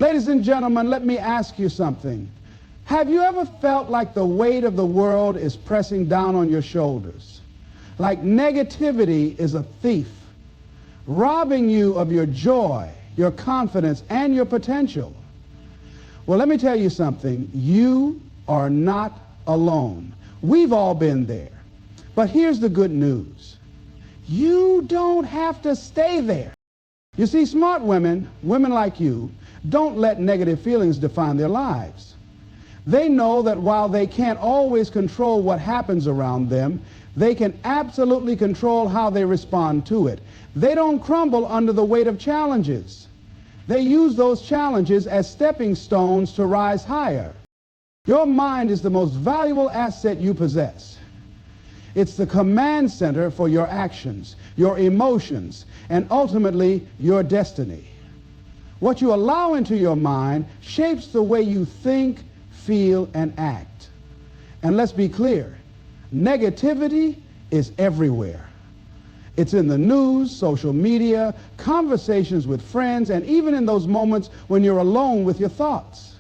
Ladies and gentlemen, let me ask you something. Have you ever felt like the weight of the world is pressing down on your shoulders? Like negativity is a thief, robbing you of your joy, your confidence, and your potential? Well, let me tell you something. You are not alone. We've all been there. But here's the good news. You don't have to stay there. You see, smart women, women like you, don't let negative feelings define their lives. They know that while they can't always control what happens around them, they can absolutely control how they respond to it. They don't crumble under the weight of challenges. They use those challenges as stepping stones to rise higher. Your mind is the most valuable asset you possess. It's the command center for your actions, your emotions, and ultimately your destiny. What you allow into your mind shapes the way you think, feel, and act. And let's be clear, negativity is everywhere. It's in the news, social media, conversations with friends, and even in those moments when you're alone with your thoughts.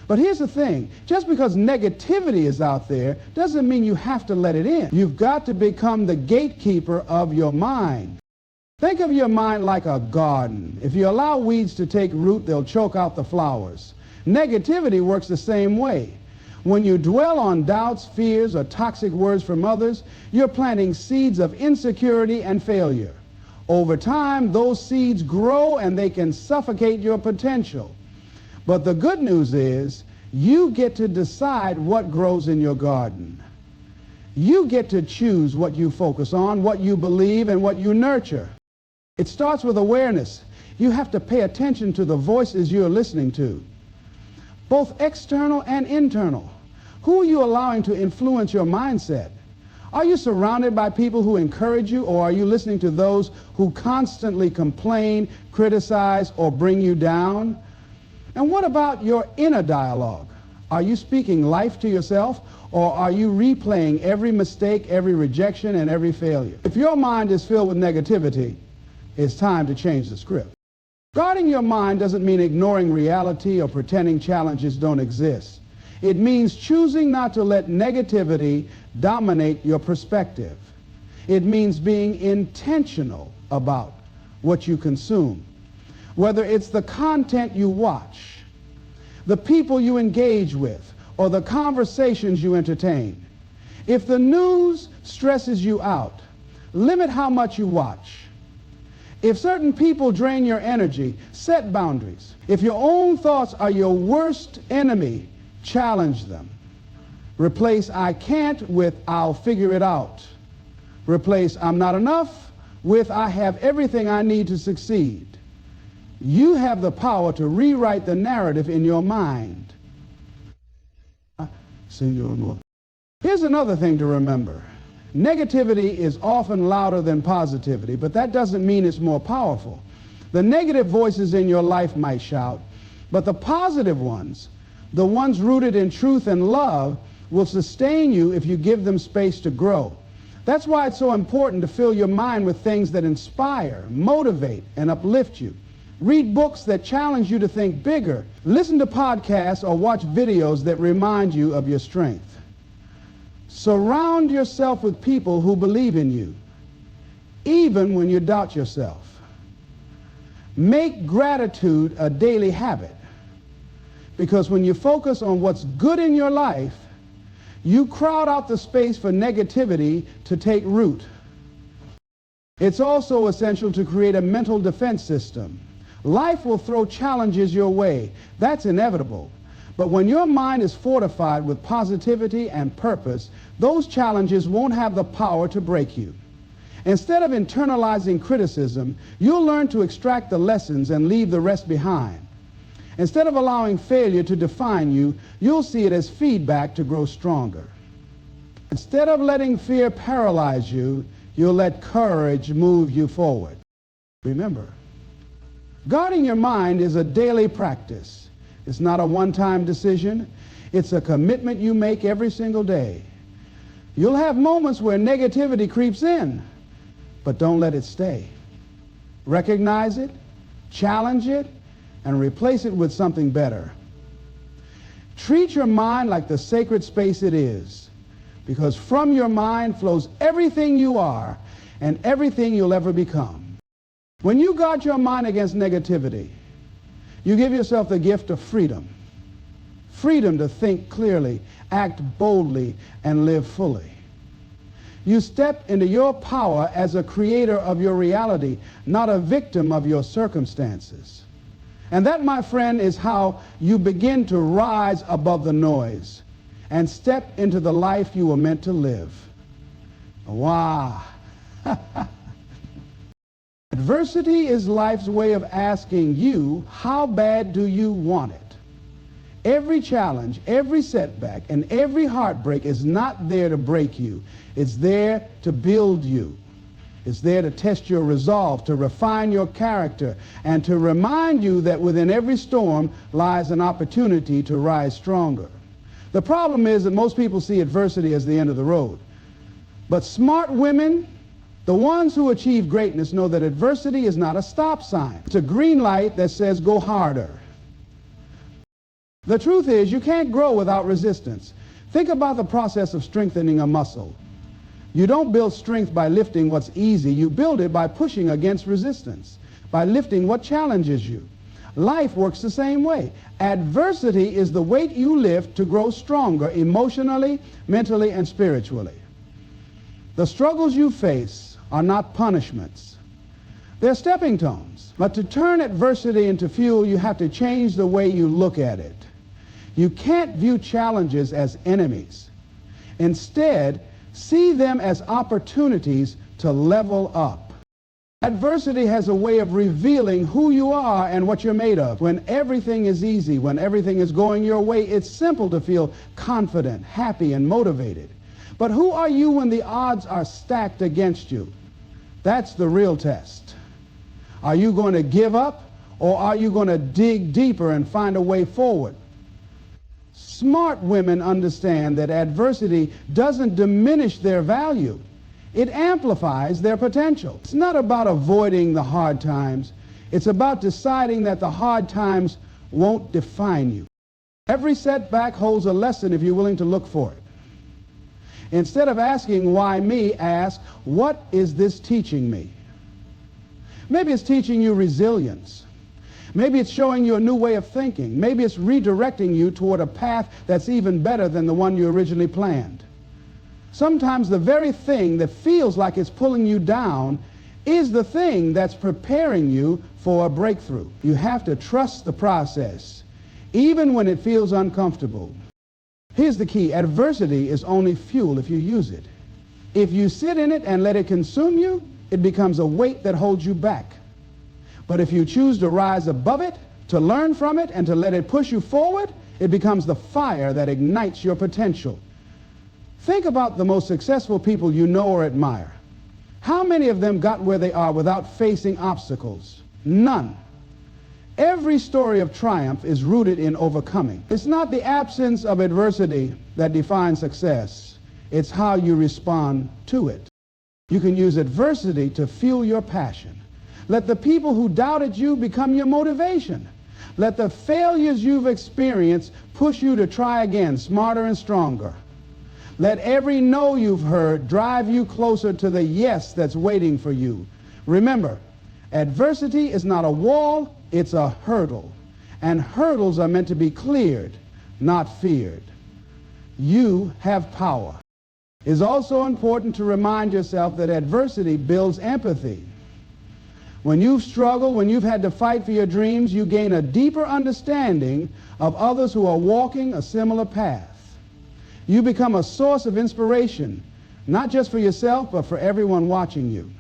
But here's the thing, just because negativity is out there doesn't mean you have to let it in. You've got to become the gatekeeper of your mind. Think of your mind like a garden. If you allow weeds to take root, they'll choke out the flowers. Negativity works the same way. When you dwell on doubts, fears, or toxic words from others, you're planting seeds of insecurity and failure. Over time, those seeds grow and they can suffocate your potential. But the good news is, you get to decide what grows in your garden. You get to choose what you focus on, what you believe, and what you nurture. It starts with awareness. You have to pay attention to the voices you're listening to, both external and internal. Who are you allowing to influence your mindset? Are you surrounded by people who encourage you, or are you listening to those who constantly complain, criticize, or bring you down? And what about your inner dialogue? Are you speaking life to yourself, or are you replaying every mistake, every rejection, and every failure? If your mind is filled with negativity, it's time to change the script. Guarding your mind doesn't mean ignoring reality or pretending challenges don't exist. It means choosing not to let negativity dominate your perspective. It means being intentional about what you consume, whether it's the content you watch, the people you engage with, or the conversations you entertain. If the news stresses you out, limit how much you watch. If certain people drain your energy, set boundaries. If your own thoughts are your worst enemy, challenge them. Replace "I can't" with "I'll figure it out." Replace "I'm not enough" with "I have everything I need to succeed." You have the power to rewrite the narrative in your mind. Here's another thing to remember. Negativity is often louder than positivity, but that doesn't mean it's more powerful. The negative voices in your life might shout, but the positive ones, the ones rooted in truth and love, will sustain you if you give them space to grow. That's why it's so important to fill your mind with things that inspire, motivate, and uplift you. Read books that challenge you to think bigger. Listen to podcasts or watch videos that remind you of your strength. Surround yourself with people who believe in you, even when you doubt yourself. Make gratitude a daily habit, because when you focus on what's good in your life, you crowd out the space for negativity to take root. It's also essential to create a mental defense system. Life will throw challenges your way. That's inevitable. But when your mind is fortified with positivity and purpose, those challenges won't have the power to break you. Instead of internalizing criticism, you'll learn to extract the lessons and leave the rest behind. Instead of allowing failure to define you, you'll see it as feedback to grow stronger. Instead of letting fear paralyze you, you'll let courage move you forward. Remember, guarding your mind is a daily practice. It's not a one-time decision. It's a commitment you make every single day. You'll have moments where negativity creeps in, but don't let it stay. Recognize it, challenge it, and replace it with something better. Treat your mind like the sacred space it is, because from your mind flows everything you are and everything you'll ever become. When you guard your mind against negativity, you give yourself the gift of freedom. Freedom to think clearly, act boldly, and live fully. You step into your power as a creator of your reality, not a victim of your circumstances. And that, my friend, is how you begin to rise above the noise and step into the life you were meant to live. Wow. Adversity is life's way of asking you, how bad do you want it? Every challenge, every setback, and every heartbreak is not there to break you. It's there to build you. It's there to test your resolve, to refine your character, and to remind you that within every storm lies an opportunity to rise stronger. The problem is that most people see adversity as the end of the road. But smart women, the ones who achieve greatness, know that adversity is not a stop sign. It's a green light that says go harder. The truth is, you can't grow without resistance. Think about the process of strengthening a muscle. You don't build strength by lifting what's easy. You build it by pushing against resistance, by lifting what challenges you. Life works the same way. Adversity is the weight you lift to grow stronger emotionally, mentally, and spiritually. The struggles you face are not punishments. They're stepping stones. But to turn adversity into fuel, you have to change the way you look at it. You can't view challenges as enemies. Instead, see them as opportunities to level up. Adversity has a way of revealing who you are and what you're made of. When everything is easy, when everything is going your way, it's simple to feel confident, happy, and motivated. But who are you when the odds are stacked against you? That's the real test. Are you going to give up, or are you going to dig deeper and find a way forward? Smart women understand that adversity doesn't diminish their value. It amplifies their potential. It's not about avoiding the hard times. It's about deciding that the hard times won't define you. Every setback holds a lesson if you're willing to look for it. Instead of asking, why me, ask, what is this teaching me? Maybe it's teaching you resilience. Maybe it's showing you a new way of thinking. Maybe it's redirecting you toward a path that's even better than the one you originally planned. Sometimes the very thing that feels like it's pulling you down is the thing that's preparing you for a breakthrough. You have to trust the process, even when it feels uncomfortable. Here's the key. Adversity is only fuel if you use it. If you sit in it and let it consume you, it becomes a weight that holds you back. But if you choose to rise above it, to learn from it, and to let it push you forward, it becomes the fire that ignites your potential. Think about the most successful people you know or admire. How many of them got where they are without facing obstacles? None. Every story of triumph is rooted in overcoming. It's not the absence of adversity that defines success. It's how you respond to it. You can use adversity to fuel your passion. Let the people who doubted you become your motivation. Let the failures you've experienced push you to try again, smarter and stronger. Let every no you've heard drive you closer to the yes that's waiting for you. Remember, adversity is not a wall, it's a hurdle. And hurdles are meant to be cleared, not feared. You have power. It's also important to remind yourself that adversity builds empathy. When you've struggled, when you've had to fight for your dreams, you gain a deeper understanding of others who are walking a similar path. You become a source of inspiration, not just for yourself, but for everyone watching you.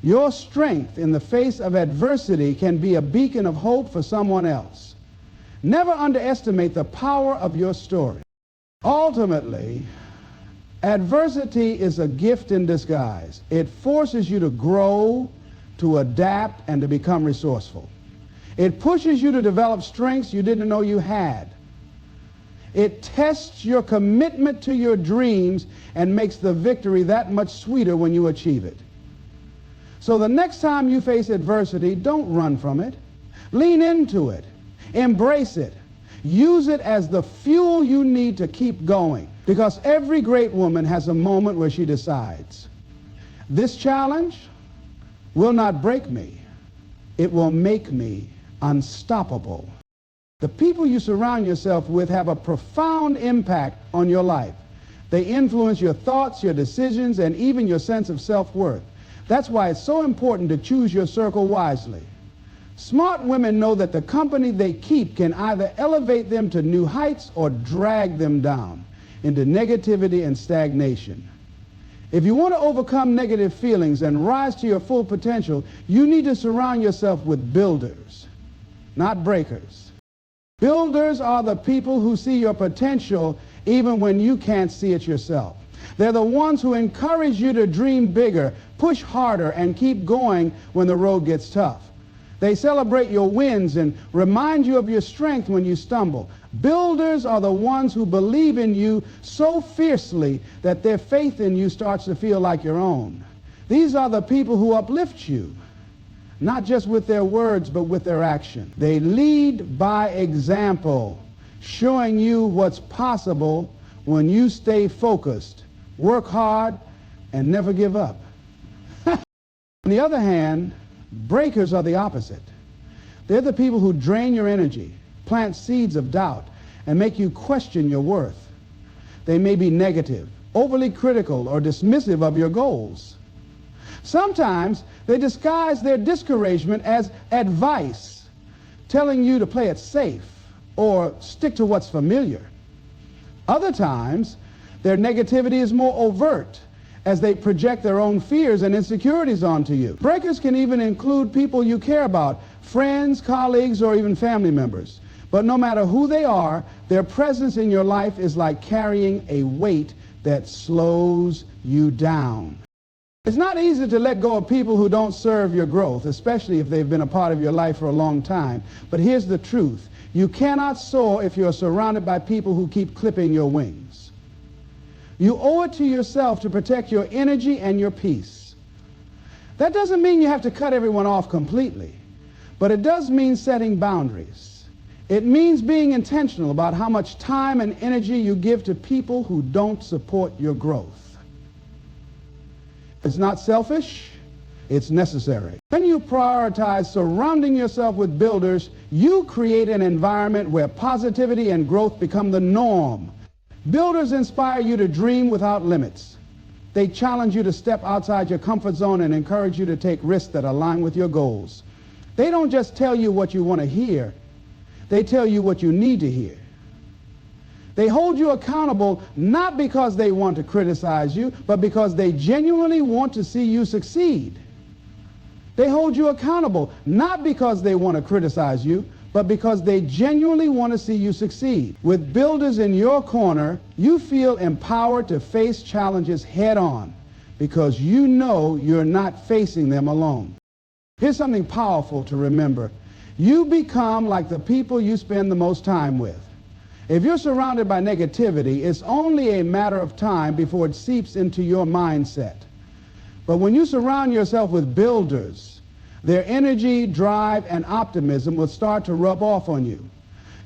Your strength in the face of adversity can be a beacon of hope for someone else. Never underestimate the power of your story. Ultimately, adversity is a gift in disguise. It forces you to grow, to adapt, and to become resourceful. It pushes you to develop strengths you didn't know you had. It tests your commitment to your dreams and makes the victory that much sweeter when you achieve it. So the next time you face adversity, don't run from it. Lean into it. Embrace it. Use it as the fuel you need to keep going. Because every great woman has a moment where she decides, this challenge will not break me. It will make me unstoppable. The people you surround yourself with have a profound impact on your life. They influence your thoughts, your decisions, and even your sense of self-worth. That's why it's so important to choose your circle wisely. Smart women know that the company they keep can either elevate them to new heights or drag them down into negativity and stagnation. If you want to overcome negative feelings and rise to your full potential, you need to surround yourself with builders, not breakers. Builders are the people who see your potential even when you can't see it yourself. They're the ones who encourage you to dream bigger, push harder, and keep going when the road gets tough. They celebrate your wins and remind you of your strength when you stumble. Builders are the ones who believe in you so fiercely that their faith in you starts to feel like your own. These are the people who uplift you, not just with their words, but with their action. They lead by example, showing you what's possible when you stay focused, work hard, and never give up. On the other hand, breakers are the opposite. They're the people who drain your energy, plant seeds of doubt, and make you question your worth. They may be negative, overly critical, or dismissive of your goals. Sometimes they disguise their discouragement as advice, telling you to play it safe or stick to what's familiar. Other times, their negativity is more overt, as they project their own fears and insecurities onto you. Breakers can even include people you care about, friends, colleagues, or even family members. But no matter who they are, their presence in your life is like carrying a weight that slows you down. It's not easy to let go of people who don't serve your growth, especially if they've been a part of your life for a long time. But here's the truth. You cannot soar if you're surrounded by people who keep clipping your wings. You owe it to yourself to protect your energy and your peace. That doesn't mean you have to cut everyone off completely, but it does mean setting boundaries. It means being intentional about how much time and energy you give to people who don't support your growth. It's not selfish, it's necessary. When you prioritize surrounding yourself with builders, you create an environment where positivity and growth become the norm. Builders inspire you to dream without limits. They challenge you to step outside your comfort zone and encourage you to take risks that align with your goals. They don't just tell you what you want to hear, they tell you what you need to hear. They hold you accountable not because they want to criticize you, but because they genuinely want to see you succeed. They hold you accountable not because they want to criticize you, but because they genuinely want to see you succeed. With builders in your corner, you feel empowered to face challenges head on because you know you're not facing them alone. Here's something powerful to remember. You become like the people you spend the most time with. If you're surrounded by negativity, it's only a matter of time before it seeps into your mindset. But when you surround yourself with builders, their energy, drive, and optimism will start to rub off on you.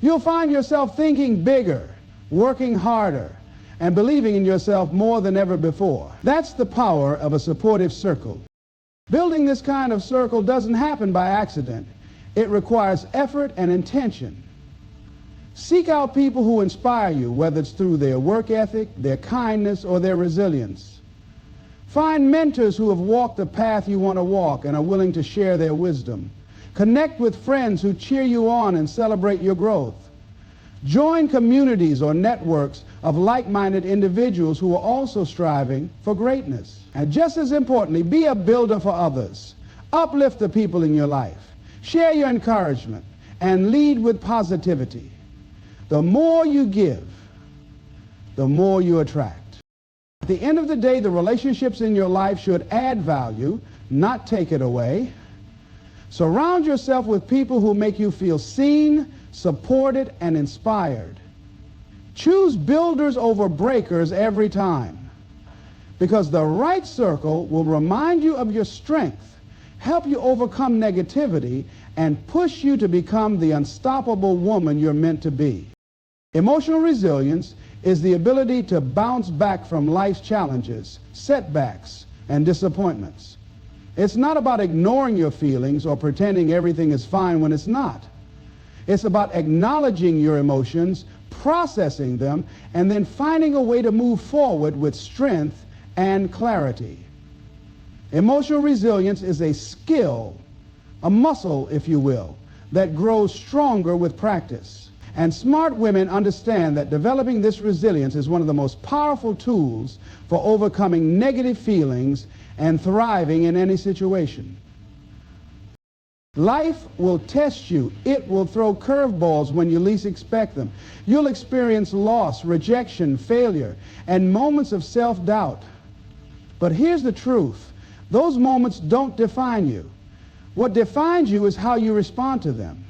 You'll find yourself thinking bigger, working harder, and believing in yourself more than ever before. That's the power of a supportive circle. Building this kind of circle doesn't happen by accident. It requires effort and intention. Seek out people who inspire you, whether it's through their work ethic, their kindness, or their resilience. Find mentors who have walked the path you want to walk and are willing to share their wisdom. Connect with friends who cheer you on and celebrate your growth. Join communities or networks of like-minded individuals who are also striving for greatness. And just as importantly, be a builder for others. Uplift the people in your life. Share your encouragement and lead with positivity. The more you give, the more you attract. At the end of the day, the relationships in your life should add value, not take it away. Surround yourself with people who make you feel seen, supported, and inspired. Choose builders over breakers every time, because the right circle will remind you of your strength, help you overcome negativity, and push you to become the unstoppable woman you're meant to be. Emotional resilience is the ability to bounce back from life's challenges, setbacks, and disappointments. It's not about ignoring your feelings or pretending everything is fine when it's not. It's about acknowledging your emotions, processing them, and then finding a way to move forward with strength and clarity. Emotional resilience is a skill, a muscle, if you will, that grows stronger with practice. And smart women understand that developing this resilience is one of the most powerful tools for overcoming negative feelings and thriving in any situation. Life will test you. It will throw curveballs when you least expect them. You'll experience loss, rejection, failure, and moments of self-doubt. But here's the truth. Those moments don't define you. What defines you is how you respond to them.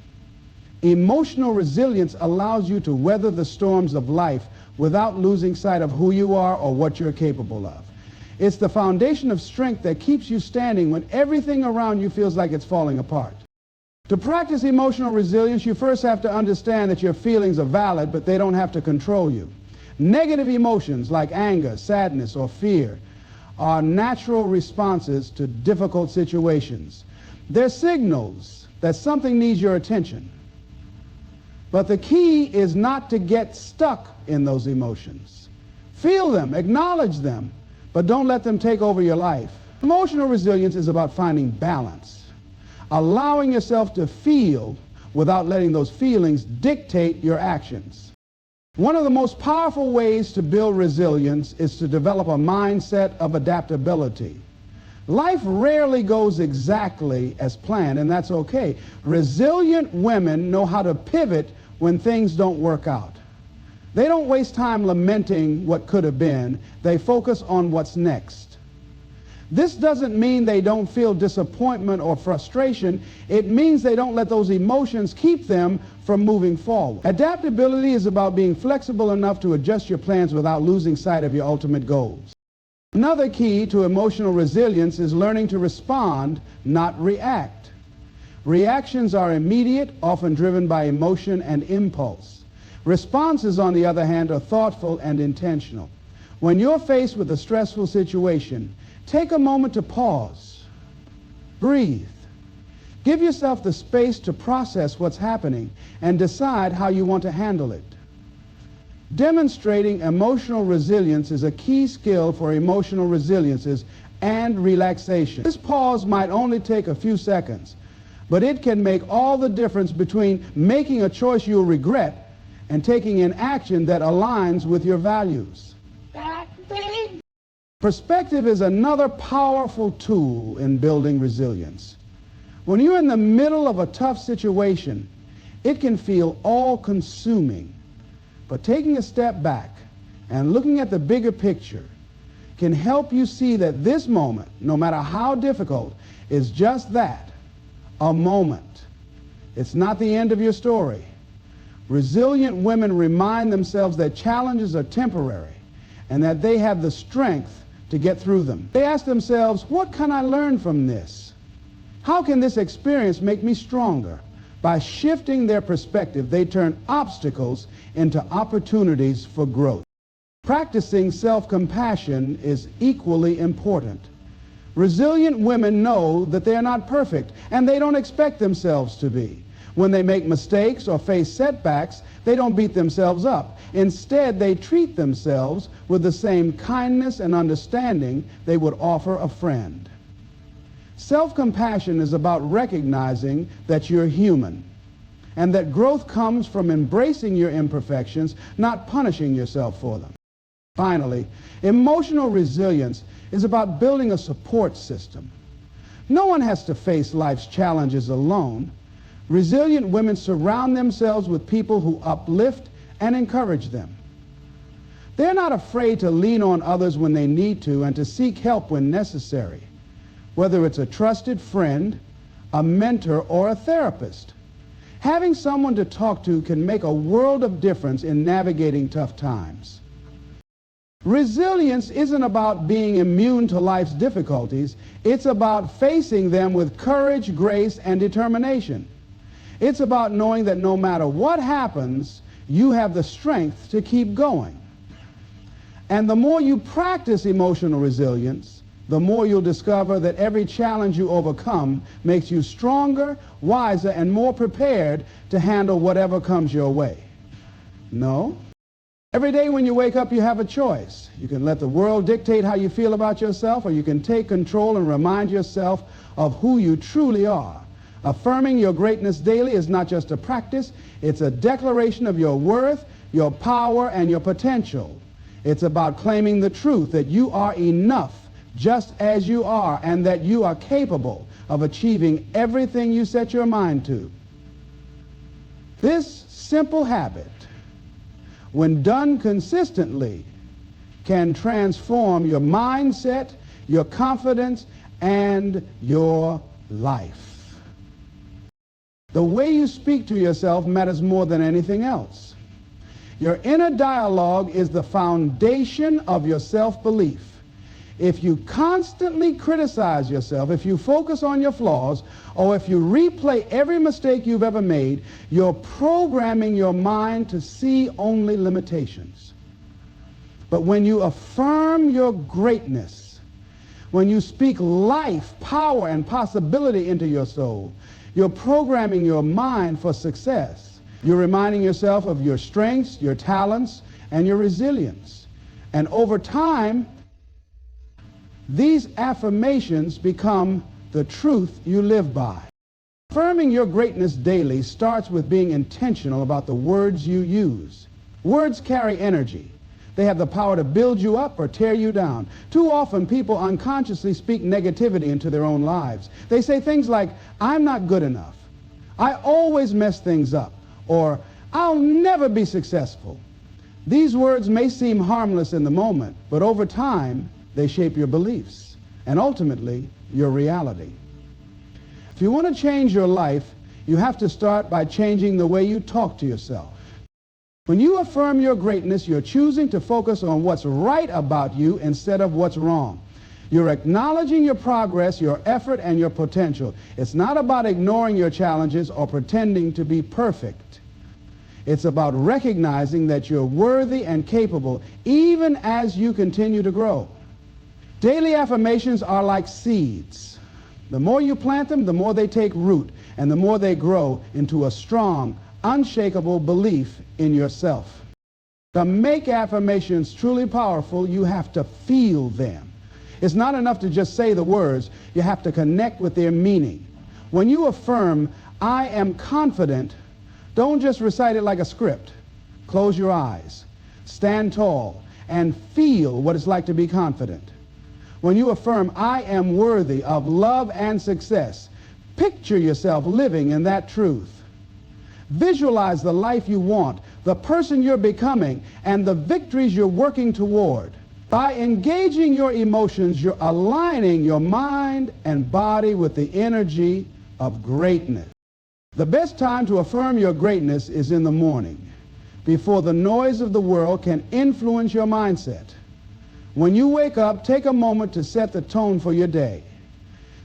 Emotional resilience allows you to weather the storms of life without losing sight of who you are or what you're capable of. It's the foundation of strength that keeps you standing when everything around you feels like it's falling apart. To practice emotional resilience, you first have to understand that your feelings are valid, but they don't have to control you. Negative emotions like anger, sadness, or fear are natural responses to difficult situations. They're signals that something needs your attention. But the key is not to get stuck in those emotions. Feel them, acknowledge them, but don't let them take over your life. Emotional resilience is about finding balance, allowing yourself to feel without letting those feelings dictate your actions. One of the most powerful ways to build resilience is to develop a mindset of adaptability. Life rarely goes exactly as planned, and that's okay. Resilient women know how to pivot when things don't work out. They don't waste time lamenting what could have been. They focus on what's next. This doesn't mean they don't feel disappointment or frustration. It means they don't let those emotions keep them from moving forward. Adaptability is about being flexible enough to adjust your plans without losing sight of your ultimate goals. Another key to emotional resilience is learning to respond, not react. Reactions are immediate, often driven by emotion and impulse. Responses, on the other hand, are thoughtful and intentional. When you're faced with a stressful situation, take a moment to pause, breathe, give yourself the space to process what's happening and decide how you want to handle it. Demonstrating emotional resilience is a key skill for emotional resiliences and relaxation. This pause might only take a few seconds, but it can make all the difference between making a choice you'll regret and taking an action that aligns with your values. Perspective is another powerful tool in building resilience. When you're in the middle of a tough situation, it can feel all-consuming. But taking a step back and looking at the bigger picture can help you see that this moment, no matter how difficult, is just that, a moment. It's not the end of your story. Resilient women remind themselves that challenges are temporary and that they have the strength to get through them. They ask themselves, what can I learn from this? How can this experience make me stronger? By shifting their perspective, they turn obstacles into opportunities for growth. Practicing self-compassion is equally important. Resilient women know that they are not perfect, and they don't expect themselves to be. When they make mistakes or face setbacks, they don't beat themselves up. Instead, they treat themselves with the same kindness and understanding they would offer a friend. Self-compassion is about recognizing that you're human and that growth comes from embracing your imperfections, not punishing yourself for them. Finally, emotional resilience is about building a support system. No one has to face life's challenges alone. Resilient women surround themselves with people who uplift and encourage them. They're not afraid to lean on others when they need to and to seek help when necessary, whether it's a trusted friend, a mentor, or a therapist. Having someone to talk to can make a world of difference in navigating tough times. Resilience isn't about being immune to life's difficulties. It's about facing them with courage, grace, and determination. It's about knowing that no matter what happens, you have the strength to keep going. And the more you practice emotional resilience, the more you'll discover that every challenge you overcome makes you stronger, wiser, and more prepared to handle whatever comes your way. No. Every day when you wake up, you have a choice. You can let the world dictate how you feel about yourself, or you can take control and remind yourself of who you truly are. Affirming your greatness daily is not just a practice, it's a declaration of your worth, your power, and your potential. It's about claiming the truth that you are enough just as you are, and that you are capable of achieving everything you set your mind to. This simple habit, when done consistently, can transform your mindset, your confidence, and your life. The way you speak to yourself matters more than anything else. Your inner dialogue is the foundation of your self-belief. If you constantly criticize yourself, if you focus on your flaws, or if you replay every mistake you've ever made, you're programming your mind to see only limitations. But when you affirm your greatness, when you speak life, power, and possibility into your soul, you're programming your mind for success. You're reminding yourself of your strengths, your talents, and your resilience. And over time, these affirmations become the truth you live by. Affirming your greatness daily starts with being intentional about the words you use. Words carry energy. They have the power to build you up or tear you down. Too often, people unconsciously speak negativity into their own lives. They say things like, "I'm not good enough," "I always mess things up," or "I'll never be successful." These words may seem harmless in the moment, but over time, they shape your beliefs and ultimately your reality. If you want to change your life, you have to start by changing the way you talk to yourself. When you affirm your greatness, you're choosing to focus on what's right about you instead of what's wrong. You're acknowledging your progress, your effort, and your potential. It's not about ignoring your challenges or pretending to be perfect. It's about recognizing that you're worthy and capable even as you continue to grow. Daily affirmations are like seeds. The more you plant them, the more they take root, and the more they grow into a strong, unshakable belief in yourself. To make affirmations truly powerful, you have to feel them. It's not enough to just say the words. You have to connect with their meaning. When you affirm, "I am confident," don't just recite it like a script. Close your eyes, stand tall, and feel what it's like to be confident. When you affirm, "I am worthy of love and success," picture yourself living in that truth. Visualize the life you want, the person you're becoming, and the victories you're working toward. By engaging your emotions, you're aligning your mind and body with the energy of greatness. The best time to affirm your greatness is in the morning, before the noise of the world can influence your mindset. When you wake up, take a moment to set the tone for your day.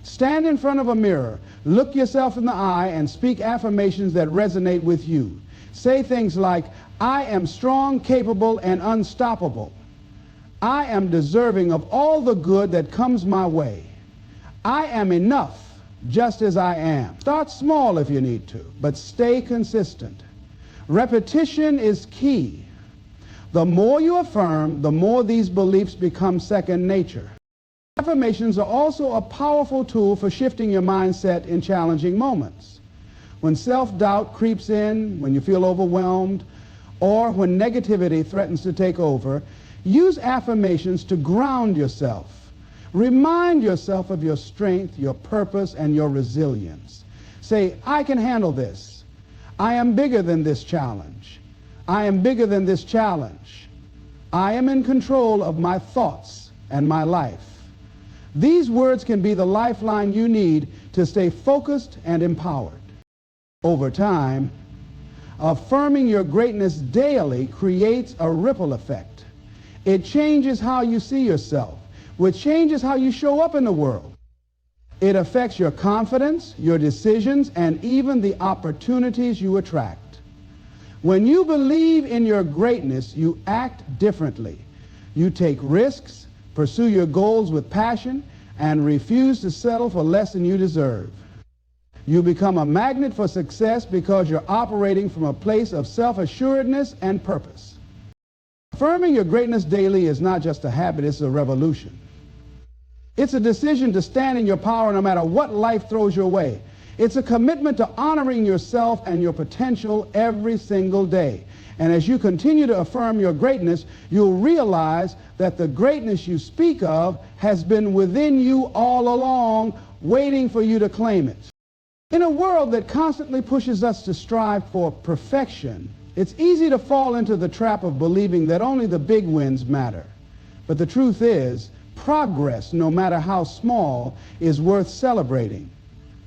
Stand in front of a mirror, look yourself in the eye, and speak affirmations that resonate with you. Say things like, "I am strong, capable, and unstoppable. I am deserving of all the good that comes my way. I am enough just as I am." Start small if you need to, but stay consistent. Repetition is key. The more you affirm, the more these beliefs become second nature. Affirmations are also a powerful tool for shifting your mindset in challenging moments. When self-doubt creeps in, when you feel overwhelmed, or when negativity threatens to take over, use affirmations to ground yourself. Remind yourself of your strength, your purpose, and your resilience. Say, "I can handle this. I am bigger than this challenge. I am bigger than this challenge. I am in control of my thoughts and my life." These words can be the lifeline you need to stay focused and empowered. Over time, affirming your greatness daily creates a ripple effect. It changes how you see yourself, which changes how you show up in the world. It affects your confidence, your decisions, and even the opportunities you attract. When you believe in your greatness, you act differently. You take risks, pursue your goals with passion, and refuse to settle for less than you deserve. You become a magnet for success because you're operating from a place of self-assuredness and purpose. Affirming your greatness daily is not just a habit, it's a revolution. It's a decision to stand in your power no matter what life throws your way. It's a commitment to honoring yourself and your potential every single day. And as you continue to affirm your greatness, you'll realize that the greatness you speak of has been within you all along, waiting for you to claim it. In a world that constantly pushes us to strive for perfection, it's easy to fall into the trap of believing that only the big wins matter. But the truth is, progress, no matter how small, is worth celebrating.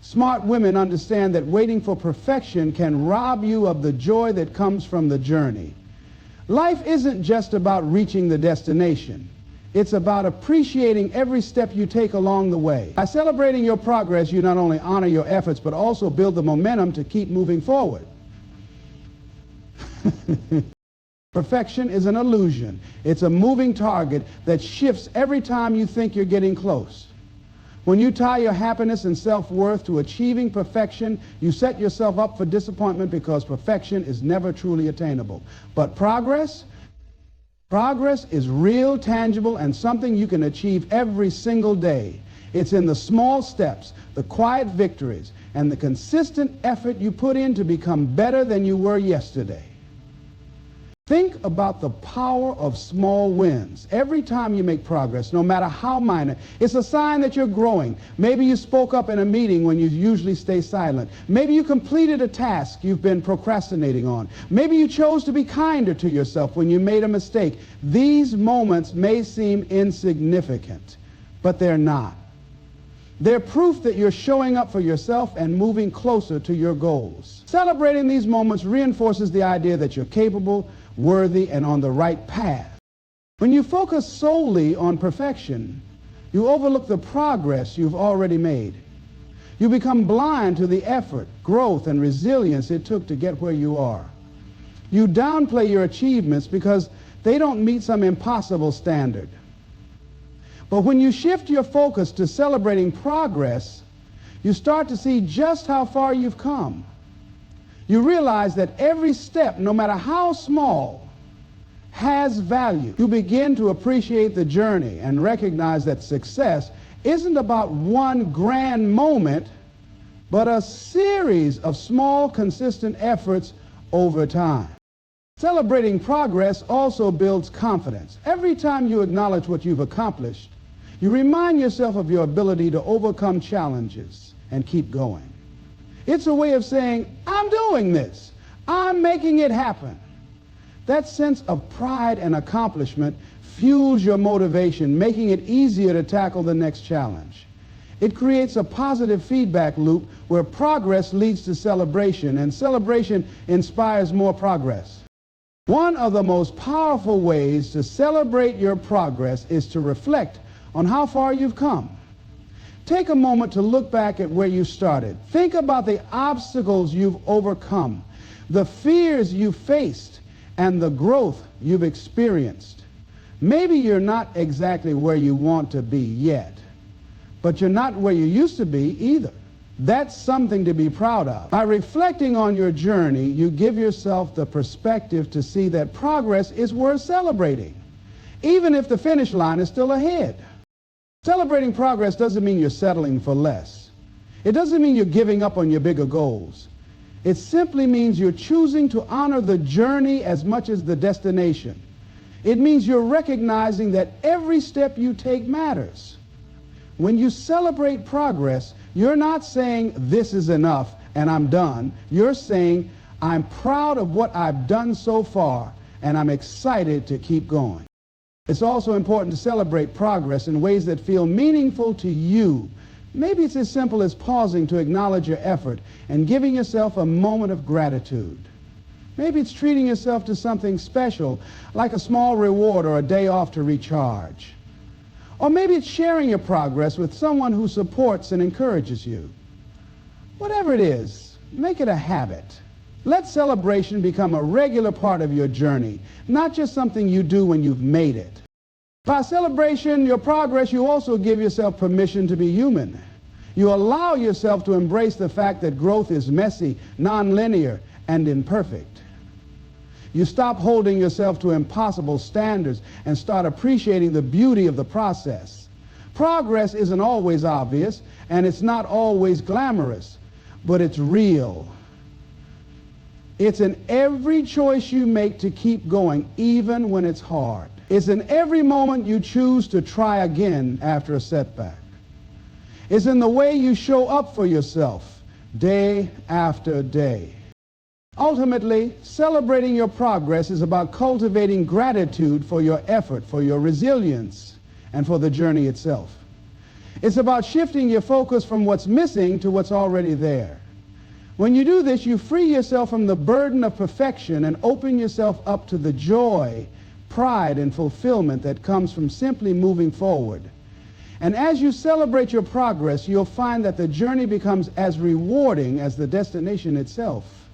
Smart women understand that waiting for perfection can rob you of the joy that comes from the journey. Life isn't just about reaching the destination. It's about appreciating every step you take along the way. By celebrating your progress, you not only honor your efforts, but also build the momentum to keep moving forward. Perfection is an illusion. It's a moving target that shifts every time you think you're getting close. When you tie your happiness and self-worth to achieving perfection, you set yourself up for disappointment because perfection is never truly attainable. But progress is real, tangible, and something you can achieve every single day. It's in the small steps, the quiet victories, and the consistent effort you put in to become better than you were yesterday. Think about the power of small wins. Every time you make progress, no matter how minor, it's a sign that you're growing. Maybe you spoke up in a meeting when you usually stay silent. Maybe you completed a task you've been procrastinating on. Maybe you chose to be kinder to yourself when you made a mistake. These moments may seem insignificant, but they're not. They're proof that you're showing up for yourself and moving closer to your goals. Celebrating these moments reinforces the idea that you're capable, worthy, and on the right path. When you focus solely on perfection, you overlook the progress you've already made. You become blind to the effort, growth, and resilience it took to get where you are. You downplay your achievements because they don't meet some impossible standard. But when you shift your focus to celebrating progress, you start to see just how far you've come. You realize that every step, no matter how small, has value. You begin to appreciate the journey and recognize that success isn't about one grand moment, but a series of small, consistent efforts over time. Celebrating progress also builds confidence. Every time you acknowledge what you've accomplished, you remind yourself of your ability to overcome challenges and keep going. It's a way of saying, I'm doing this. I'm making it happen. That sense of pride and accomplishment fuels your motivation, making it easier to tackle the next challenge. It creates a positive feedback loop where progress leads to celebration, and celebration inspires more progress. One of the most powerful ways to celebrate your progress is to reflect on how far you've come. Take a moment to look back at where you started. Think about the obstacles you've overcome, the fears you faced, and the growth you've experienced. Maybe you're not exactly where you want to be yet, but you're not where you used to be either. That's something to be proud of. By reflecting on your journey, you give yourself the perspective to see that progress is worth celebrating, even if the finish line is still ahead. Celebrating progress doesn't mean you're settling for less. It doesn't mean you're giving up on your bigger goals. It simply means you're choosing to honor the journey as much as the destination. It means you're recognizing that every step you take matters. When you celebrate progress, you're not saying this is enough and I'm done. You're saying I'm proud of what I've done so far and I'm excited to keep going. It's also important to celebrate progress in ways that feel meaningful to you. Maybe it's as simple as pausing to acknowledge your effort and giving yourself a moment of gratitude. Maybe it's treating yourself to something special, like a small reward or a day off to recharge. Or maybe it's sharing your progress with someone who supports and encourages you. Whatever it is, make it a habit. Let celebration become a regular part of your journey, not just something you do when you've made it. By celebration, your progress, you also give yourself permission to be human. You allow yourself to embrace the fact that growth is messy, nonlinear, and imperfect. You stop holding yourself to impossible standards and start appreciating the beauty of the process. Progress isn't always obvious, and it's not always glamorous, but it's real. It's in every choice you make to keep going, even when it's hard. It's in every moment you choose to try again after a setback. It's in the way you show up for yourself day after day. Ultimately, celebrating your progress is about cultivating gratitude for your effort, for your resilience, and for the journey itself. It's about shifting your focus from what's missing to what's already there. When you do this, you free yourself from the burden of perfection and open yourself up to the joy, pride, and fulfillment that comes from simply moving forward. And as you celebrate your progress, you'll find that the journey becomes as rewarding as the destination itself.